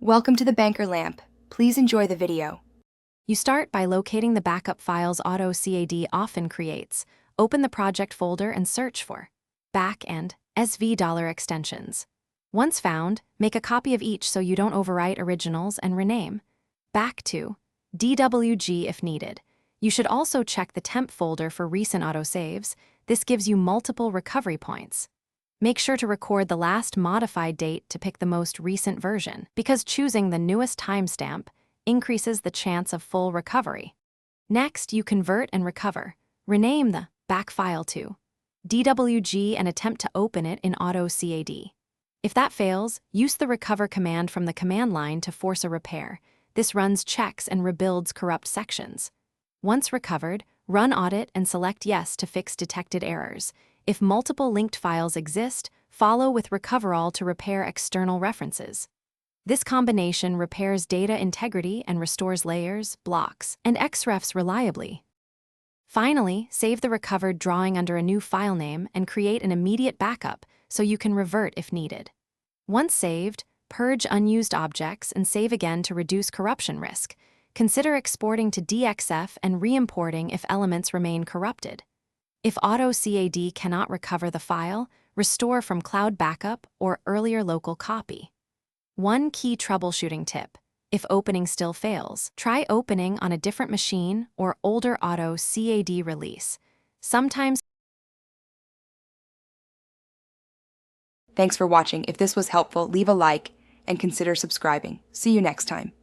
Welcome to the Banker Lamp. Please enjoy the video. You start by locating the backup files Autocad often creates. Open the project folder and search for back and $SV extensions. Once found, make a copy of each so you don't overwrite originals and rename. Back to DWG if needed. You should also check the temp folder for recent autosaves. This gives you multiple recovery points. Make sure to record the last modified date to pick the most recent version, because choosing the newest timestamp increases the chance of full recovery. Next, you convert and recover. Rename the back file to DWG and attempt to open it in Autocad. If that fails, use the recover command from the command line to force a repair. This runs checks and rebuilds corrupt sections. Once recovered, run audit and select yes to fix detected errors. If multiple linked files exist, follow with recoverall to repair external references. This combination repairs data integrity and restores layers, blocks, and XREFs reliably. Finally, save the recovered drawing under a new file name and create an immediate backup so you can revert if needed. Once saved, purge unused objects and save again to reduce corruption risk. Consider exporting to DXF and re-importing if elements remain corrupted. If Autocad cannot recover the file, restore from cloud backup or earlier local copy. One key troubleshooting tip: if opening still fails, try opening on a different machine or older Autocad release. Sometimes. Thanks for watching. If this was helpful, leave a like and consider subscribing. See you next time.